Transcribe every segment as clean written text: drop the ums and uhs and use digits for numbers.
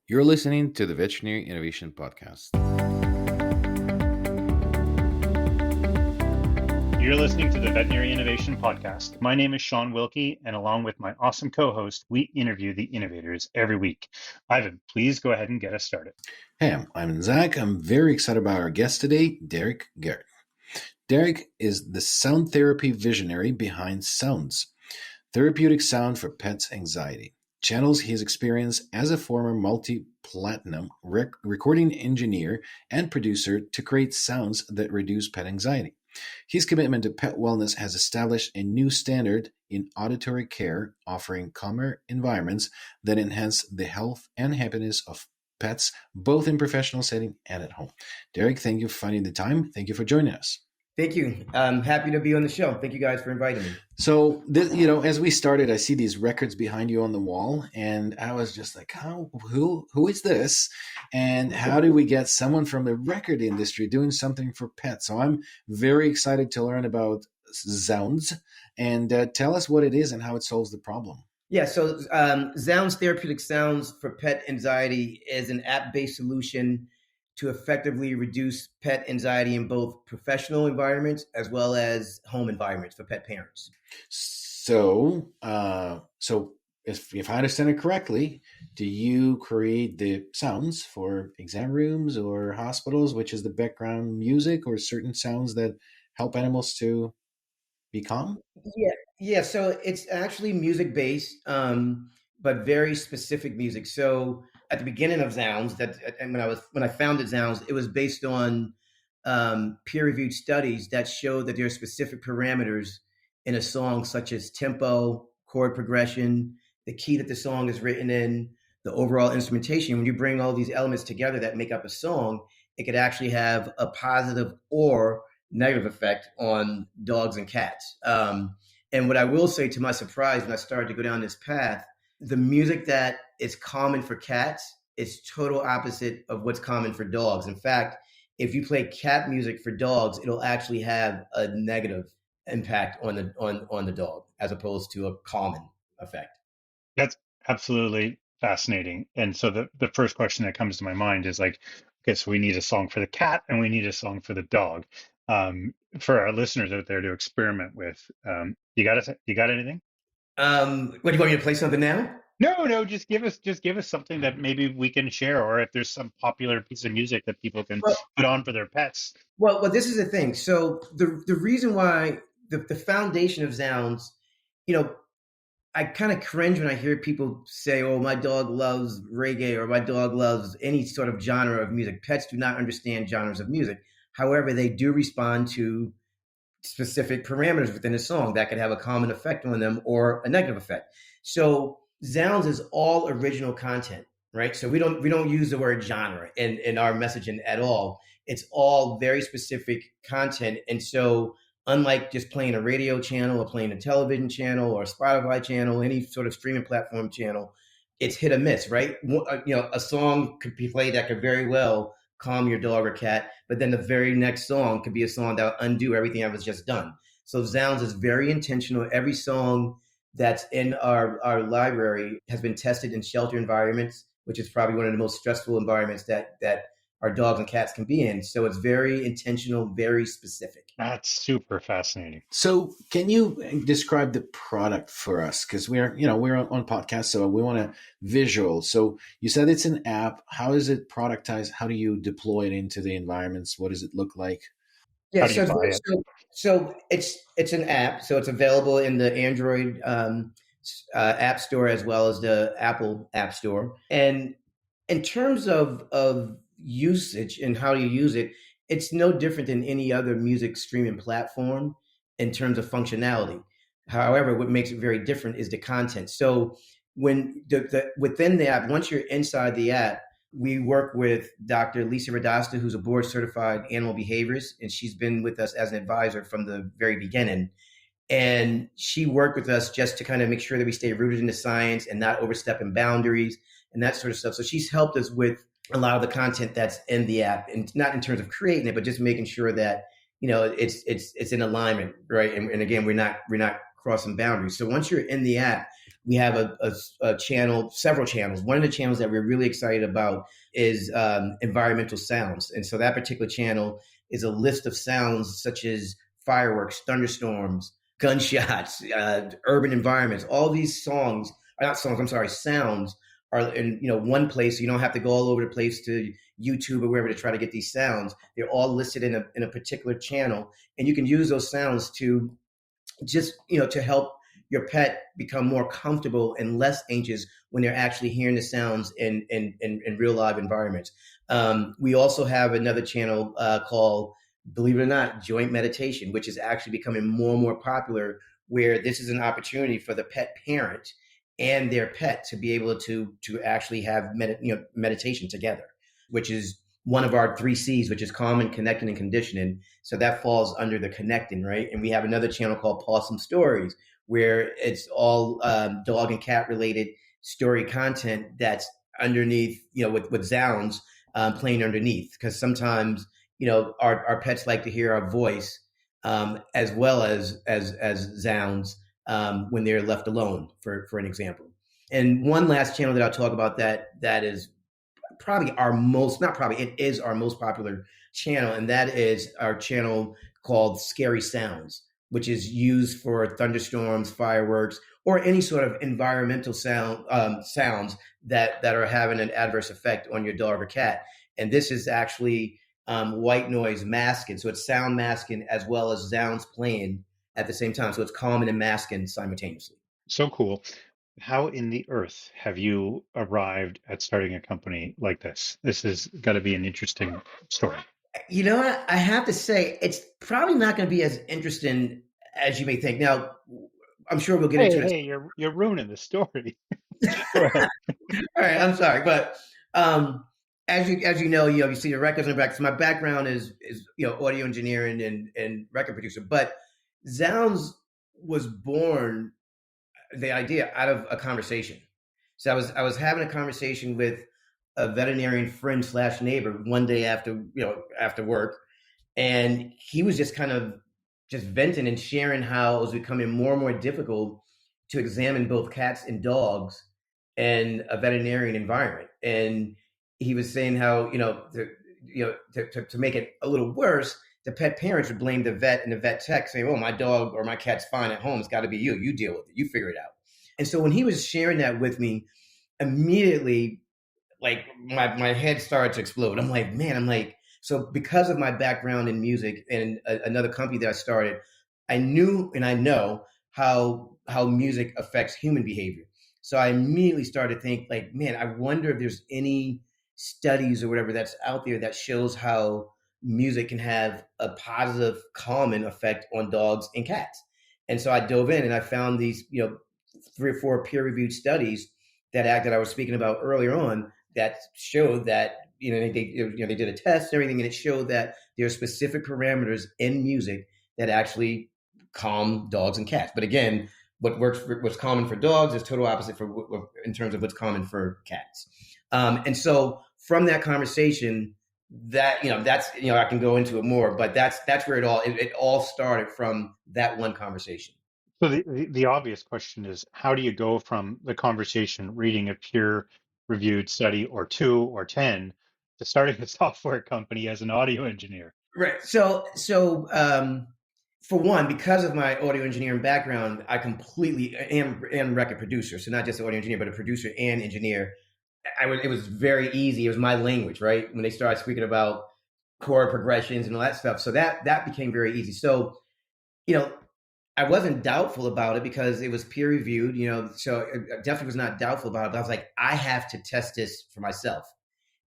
You're listening to the Veterinary Innovation Podcast. You're listening to the Veterinary Innovation Podcast. My name is Shawn Wilkie, and along with my awesome co-host, we interview the innovators every week. Ivan, please go ahead and get us started. Hey, I'm Zach. I'm very excited about our guest today, Derrick Garrett. Derrick is the sound therapy visionary behind Zoundz Therapeutic Sound for Pets Anxiety. Channels his experience as a former multi-platinum recording engineer and producer to create sounds that reduce pet anxiety. His commitment to pet wellness has established a new standard in auditory care, offering calmer environments that enhance the health and happiness of pets, both in professional setting and at home. Derrick, thank you for finding the time. Thank you for joining us. Thank you. I'm happy to be on the show. Thank you guys for inviting me. So, as we started, I see these records behind you on the wall, and I was just like, who is this? And how do we get someone from the record industry doing something for pets? So I'm very excited to learn about Zoundz, and tell us what it is and how it solves the problem. Yeah, so Zoundz Therapeutic Sounds for Pet Anxiety is an app-based solution to effectively reduce pet anxiety in both professional environments as well as home environments for pet parents. So if I understand it correctly, do you create the sounds for exam rooms or hospitals, which is the background music or certain sounds that help animals to be calm? Yeah. So it's actually music-based, but very specific music. So at the beginning of Zoundz, when I founded Zoundz, it was based on peer-reviewed studies that showed that there are specific parameters in a song, such as tempo, chord progression, the key that the song is written in, the overall instrumentation. When you bring all these elements together that make up a song, it could actually have a positive or negative effect on dogs and cats. And what I will say, to my surprise, when I started to go down this path, the music that is common for cats is total opposite of what's common for dogs. In fact, if you play cat music for dogs, it'll actually have a negative impact on the dog as opposed to a calming effect. That's absolutely fascinating. And so the first question that comes to my mind is like, okay, so we need a song for the cat and we need a song for the dog. For our listeners out there to experiment with, you got anything? What, do you want me to play something now? No, just give us something that maybe we can share, or if there's some popular piece of music that people can put on for their pets. Well, this is the thing. So the reason why the foundation of Zoundz, I kind of cringe when I hear people say, "Oh, my dog loves reggae," or "My dog loves any sort of genre of music." Pets do not understand genres of music. However, they do respond to specific parameters within a song that could have a common effect on them or a negative effect. So Zoundz is all original content, right? So we don't use the word genre in our messaging at all. It's all very specific content. And so unlike just playing a radio channel or playing a television channel or a Spotify channel, any sort of streaming platform channel, it's hit or miss, right? A song could be played that could very well calm your dog or cat, but then the very next song could be a song that will undo everything that was just done. So Zoundz is very intentional. Every song that's in our library has been tested in shelter environments, which is probably one of the most stressful environments that our dogs and cats can be in. So it's very intentional, very specific. That's super fascinating. So can you describe the product for us? Because we're on podcast, so we want a visual. So you said it's an app. How is it productized? How do you deploy it into the environments? What does it look like? Yeah, so it's an app. So it's available in the Android App Store as well as the Apple App Store. And in terms of usage and how you use it, it's no different than any other music streaming platform in terms of functionality. However, what makes it very different is the content. So when within the app, once you're inside the app, we work with Dr. Lisa Radasta, who's a board certified animal behaviorist, and she's been with us as an advisor from the very beginning. And she worked with us just to kind of make sure that we stay rooted in the science and not overstepping boundaries and that sort of stuff. So she's helped us with a lot of the content that's in the app, and not in terms of creating it, but just making sure that it's in alignment, right? And again, we're not crossing boundaries. So once you're in the app, we have a channel, several channels. One of the channels that we're really excited about is environmental sounds. And so that particular channel is a list of sounds such as fireworks, thunderstorms, gunshots, urban environments. All these sounds are in one place. So you don't have to go all over the place to YouTube or wherever to try to get these sounds. They're all listed in a particular channel, and you can use those sounds to just to help your pet become more comfortable and less anxious when they're actually hearing the sounds in real live environments. We also have another channel called, believe it or not, joint meditation, which is actually becoming more and more popular, where this is an opportunity for the pet parent and their pet to be able to actually have meditation together, which is one of our 3 C's, which is calming, connecting, and conditioning. So that falls under the connecting, right? And we have another channel called Pawsome Stories, where it's all dog and cat related story content that's underneath, with Zoundz playing underneath. Because sometimes, our pets like to hear our voice as well as Zoundz when they're left alone, for an example. And one last channel that I'll talk about that is probably it is our most popular channel, and that is our channel called Scary Sounds, which is used for thunderstorms, fireworks, or any sort of environmental sounds that are having an adverse effect on your dog or cat. And this is actually white noise masking. So it's sound masking as well as Zoundz playing at the same time. So it's calming and masking simultaneously. So cool. How in the earth have you arrived at starting a company like this? This has got to be an interesting story. You know what? I have to say, it's probably not going to be as interesting as you may think. Now, I'm sure we'll get into this. Hey, you're ruining the story. All right, I'm sorry, but as you know, you see the records in the back. So my background is audio engineering and record producer. But Zoundz was born, the idea, out of a conversation. So I was having a conversation with a veterinarian friend / neighbor one day after work, and he was just kind of just venting and sharing how it was becoming more and more difficult to examine both cats and dogs in a veterinarian environment. And he was saying how to make it a little worse, the pet parents would blame the vet and the vet tech, saying, "Oh, my dog or my cat's fine at home. It's got to be you. You deal with it. You figure it out." And so when he was sharing that with me, immediately, like my head started to explode. I'm like, man, so because of my background in music and another company that I started, I knew and I know how music affects human behavior. So I immediately started to think, like, man, I wonder if there's any studies or whatever that's out there that shows how music can have a positive calming effect on dogs and cats. And so I dove in and I found these 3 or 4 peer-reviewed studies that I was speaking about earlier on that showed that they did a test and everything, and it showed that there are specific parameters in music that actually calm dogs and cats. But again, what's common for dogs is total opposite in terms of what's common for cats. And so from that conversation, that that's I can go into it more, but that's where it all started, from that one conversation. So the obvious question is, how do you go from the conversation, reading a peer-reviewed study or 2 or 10, to starting a software company as an audio engineer? Right. So for one, because of my audio engineering background, I completely am record producer. So not just an audio engineer, but a producer and engineer. It was very easy. It was my language, right? When they started speaking about chord progressions and all that stuff. So that became very easy. So, I wasn't doubtful about it because it was peer reviewed, so I definitely was not doubtful about it. But I was like, I have to test this for myself.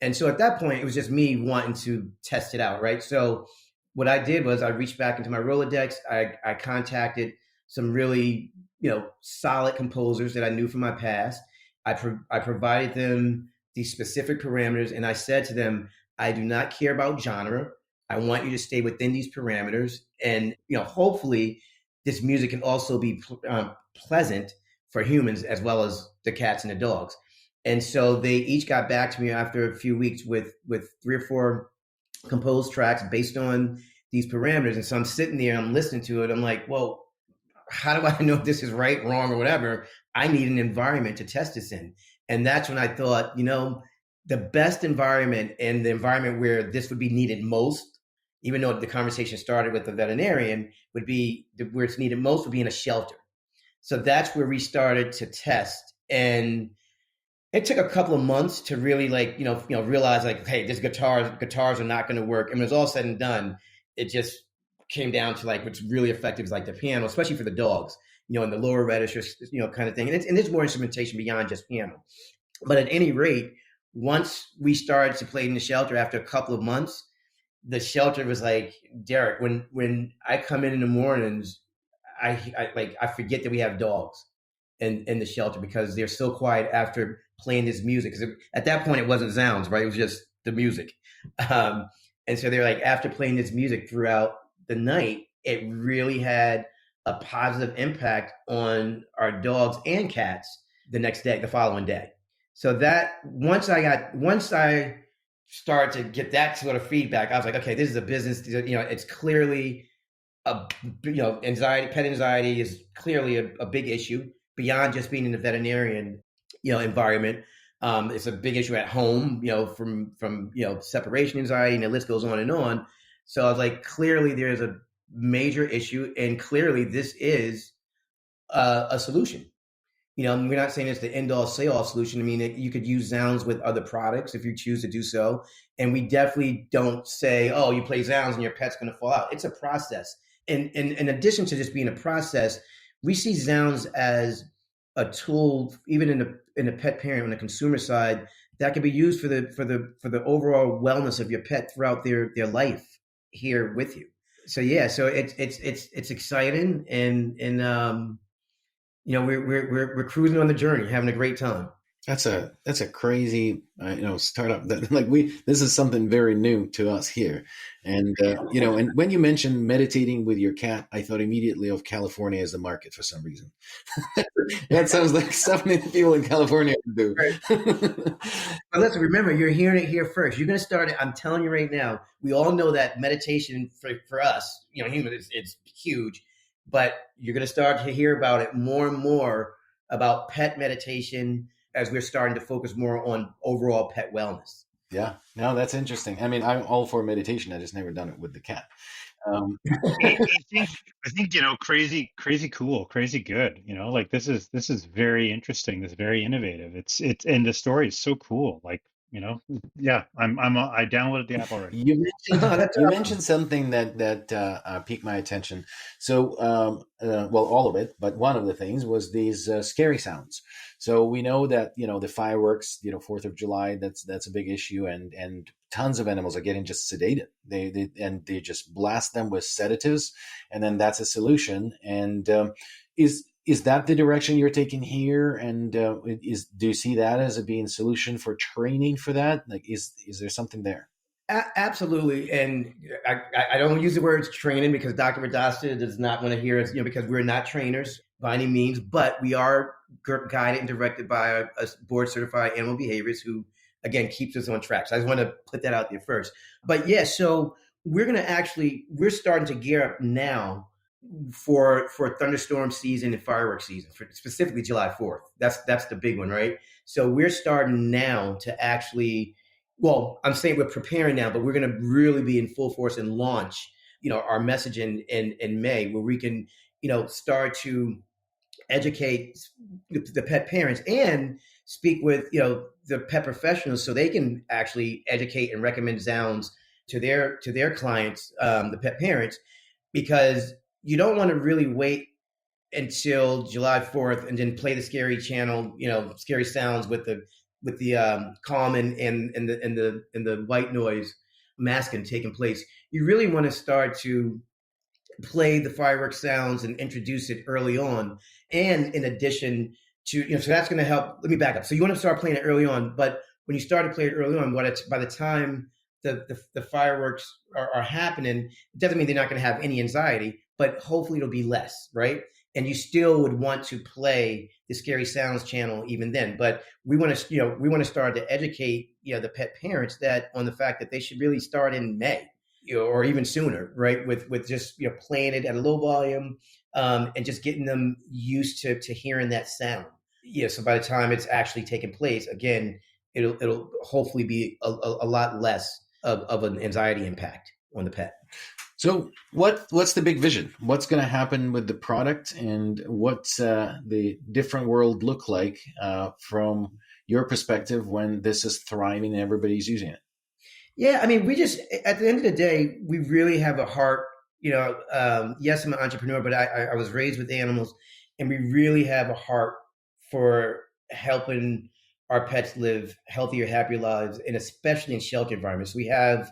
And so at that point, it was just me wanting to test it out, right? So what I did was I reached back into my Rolodex. I contacted some really, solid composers that I knew from my past. I provided them these specific parameters, and I said to them, I do not care about genre. I want you to stay within these parameters. And, hopefully this music can also be pleasant for humans as well as the cats and the dogs. And so they each got back to me after a few weeks with 3 or 4 composed tracks based on these parameters. And so I'm sitting there, I'm listening to it. I'm like, well, how do I know if this is right, wrong, or whatever? I need an environment to test this in. And that's when I thought, the best environment and the environment where this would be needed most, even though the conversation started with the veterinarian, would be where it's needed most would be in a shelter. So that's where we started to test. And it took a couple of months to really realize hey, this guitars are not going to work. And when it was all said and done, it just came down to what's really effective is the piano, especially for the dogs, and the lower register, kind of thing. And there's more instrumentation beyond just piano. But at any rate, once we started to play in the shelter after a couple of months, the shelter was like, Derrick, when I come in the mornings, I forget that we have dogs in the shelter because they're so quiet after playing this music. Because at that point, it wasn't Zoundz, right? It was just the music. And so they're like, after playing this music throughout the night, it really had a positive impact on our dogs and cats the following day. So that once I started to get that sort of feedback, I was like, okay, this is a business. It's clearly pet anxiety is clearly a big issue beyond just being in the veterinarian, environment. It's a big issue at home, from separation anxiety, and the list goes on and on. So I was like, clearly there's a major issue, and clearly this is a solution. We're not saying it's the end-all, say-all solution. I mean, you could use Zoundz with other products if you choose to do so. And we definitely don't say, oh, you play Zoundz and your pet's going to fall out. It's a process. And in addition to just being a process, we see Zoundz as a tool, even in the pet parent, on the consumer side, that can be used for the overall wellness of your pet throughout their life here with you. So yeah, so it's exciting, and we're cruising on the journey, having a great time. That's a crazy startup that this is something very new to us here, and and when you mentioned meditating with your cat, I thought immediately of California as the market for some reason. That sounds like something people in California would do. Right. But listen, remember, you're hearing it here first. You're going to start it. I'm telling you right now. We all know that meditation for us, humans, it's huge, but you're going to start to hear about it more and more about pet meditation, as we're starting to focus more on overall pet wellness. Yeah, no, that's interesting. I mean, I'm all for meditation. I just never done it with the cat. I think crazy cool, crazy good. This is very interesting. This is very innovative. It's and the story is so cool. Yeah, I downloaded the app already. You mentioned something that piqued my attention. So, all of it, but one of the things was these scary sounds. So we know that the fireworks, 4th of July, that's a big issue, and tons of animals are getting just sedated. They just blast them with sedatives, and then that's a solution. And is that the direction you're taking here? And do you see that as being a solution for training for that? Is there something there? Absolutely. And I don't use the words training because Dr. Radasta does not want to hear us, because we're not trainers by any means, but we are guided and directed by a board certified animal behaviorist who, again, keeps us on track. So I just want to put that out there first. But yeah, so we're starting to gear up now for thunderstorm season and fireworks season, for specifically July 4th. That's the big one, right? So we're starting now to actually, I'm saying we're preparing now, but we're going to really be in full force and launch, our message in May, where we can, start to educate the pet parents and speak with, the pet professionals so they can actually educate and recommend Zoundz to their clients, the pet parents, because you don't want to really wait until July 4th and then play the scary channel, scary sounds with the calm and the white noise masking taking place. You really want to start to play the fireworks sounds and introduce it early on. And in addition to, so that's going to help. Let me back up. So you want to start playing it early on, but when you start to play it early on, by the time the fireworks are happening, it doesn't mean they're not going to have any anxiety, but hopefully it'll be less, right? And you still would want to play the scary sounds channel even then. But we want to start to educate, the pet parents on the fact that they should really start in May, or even sooner, right? With just, playing it at a low volume, and just getting them used to hearing that sound. Yeah, so by the time it's actually taking place, again, it'll hopefully be a lot less of an anxiety impact on the pet. So what's the big vision? What's going to happen with the product, and what's the different world look like from your perspective when this is thriving and everybody's using it? Yeah, I mean, we just, at the end of the day, we really have a heart. Yes, I'm an entrepreneur, but I was raised with animals, and we really have a heart for helping our pets live healthier, happier lives, and especially in shelter environments. We have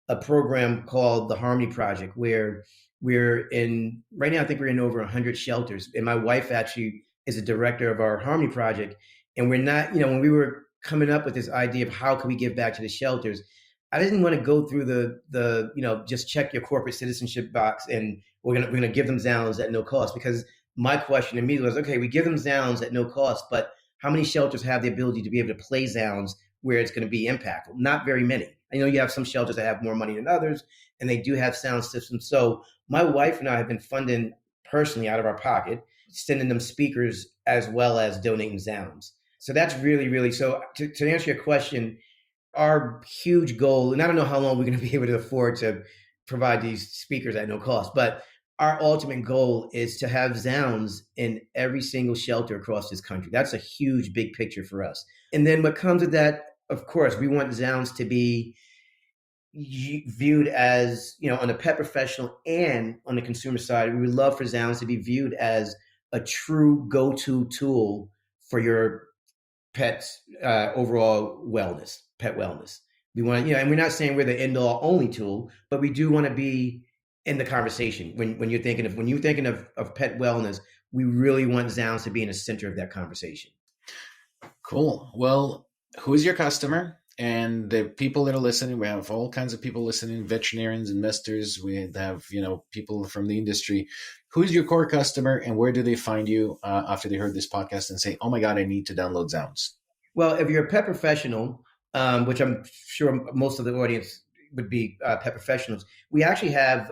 a program called the Harmony Project where right now, I think we're in over 100 shelters. And my wife actually is a director of our Harmony Project. And we're not, when we were coming up with this idea of how can we give back to the shelters, I didn't want to go through the just check your corporate citizenship box and we're gonna give them Zoundz at no cost, because my question immediately was, okay, we give them Zoundz at no cost, but how many shelters have the ability to be able to play Zoundz where it's going to be impactful? Not very many. I know you have some shelters that have more money than others, and they do have sound systems. So my wife and I have been funding personally out of our pocket, sending them speakers as well as donating Zoundz. So that's really, really, so to answer your question, our huge goal, and I don't know how long we're going to be able to afford to provide these speakers at no cost, but our ultimate goal is to have Zoundz in every single shelter across this country. That's a huge, big picture for us. And then what comes with that, of course, we want Zoundz to be viewed as, on the pet professional and on the consumer side, we would love for Zoundz to be viewed as a true go-to tool for your pet's overall wellness, pet wellness. We want to, and we're not saying we're the end-all only tool, but we do want to be in the conversation. When you're thinking of pet wellness, we really want Zoundz to be in the center of that conversation. Cool. Well, who is your customer? And the people that are listening, we have all kinds of people listening, veterinarians, investors. We have, people from the industry. Who's your core customer, and where do they find you after they heard this podcast and say, oh my God, I need to download Zoundz? Well, if you're a pet professional, which I'm sure most of the audience would be pet professionals, we actually have,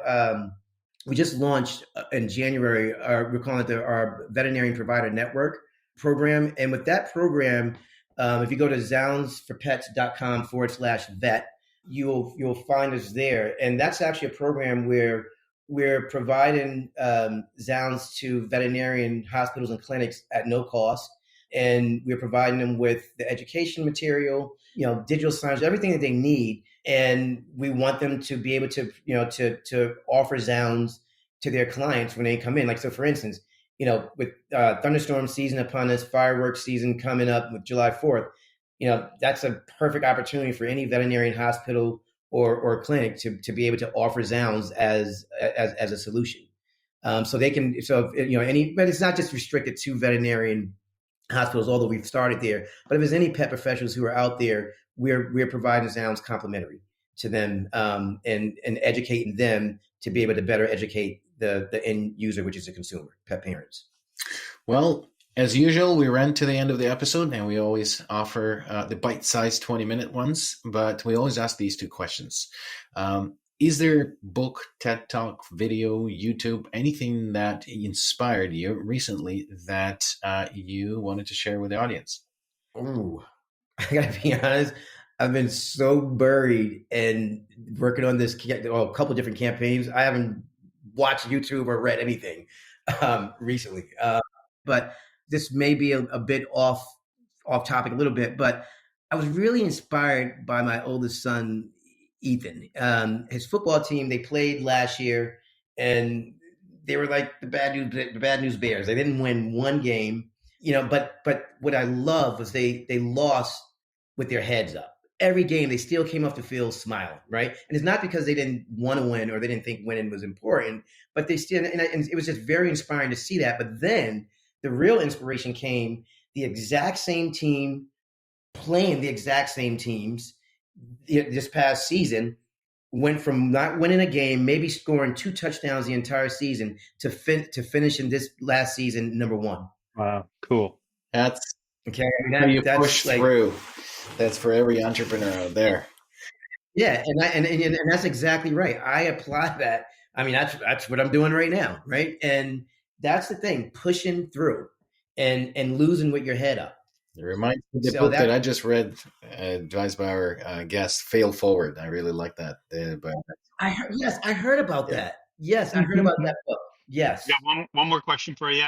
we just launched in January, we're calling it our Veterinarian Provider Network program. And with that program, if you go to zoundzforpets.com/vet, you'll find us there. And that's actually a program where we're providing Zoundz to veterinarian hospitals and clinics at no cost. And we're providing them with the education material, digital signage, everything that they need. And we want them to be able to, to offer Zoundz to their clients when they come in. Like, so for instance, with thunderstorm season upon us, fireworks season coming up with July 4th, that's a perfect opportunity for any veterinarian hospital or clinic to be able to offer Zoundz as a solution. So they can, but it's not just restricted to veterinarian hospitals, although we've started there. But if there's any pet professionals who are out there, we're providing Zoundz complimentary to them, and educating them to be able to better educate the end user, which is the consumer, pet parents. Well, as usual, we ran to the end of the episode, and we always offer the bite-sized 20-minute ones, but we always ask these two questions. Is there book, TED Talk, video, YouTube, anything that inspired you recently that you wanted to share with the audience? Oh, I gotta be honest. I've been so buried in working on this, a couple of different campaigns. I haven't watched YouTube or read anything recently. But this may be a bit off topic a little bit, but I was really inspired by my oldest son, Ethan. His football team, they played last year, and they were like the bad news Bears. They didn't win one game, but what I love was they lost with their heads up. Every game, they still came off the field smiling, right? And it's not because they didn't want to win or they didn't think winning was important, but they still, and it was just very inspiring to see that. But then the real inspiration came, the exact same team playing the exact same teams this past season went from not winning a game, maybe scoring 2 touchdowns the entire season to finish in this last season number 1. Wow, cool. That's okay. How you push through. That's for every entrepreneur out there. Yeah, and that's exactly right. I apply that. I mean, that's what I'm doing right now, right? And that's the thing, pushing through and losing with your head up. It reminds me of the So book that that I just read, advised by our guest, Fail Forward. I really like that. I heard about Yeah. that. Yes, I heard about that book. Yes. Yeah, one more question for you.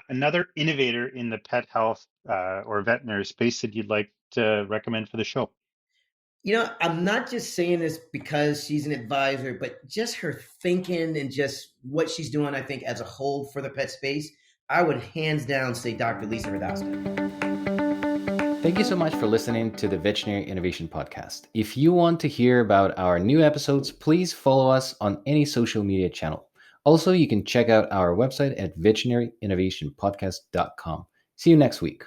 Another innovator in the pet health or veterinary space that you'd like to recommend for the show? I'm not just saying this because she's an advisor, but just her thinking and just what she's doing, I think, as a whole for the pet space, I would hands down say Dr. Lisa Radowska. Thank you so much for listening to the Veterinary Innovation Podcast. If you want to hear about our new episodes, please follow us on any social media channel. Also, you can check out our website at veterinaryinnovationpodcast.com. See you next week.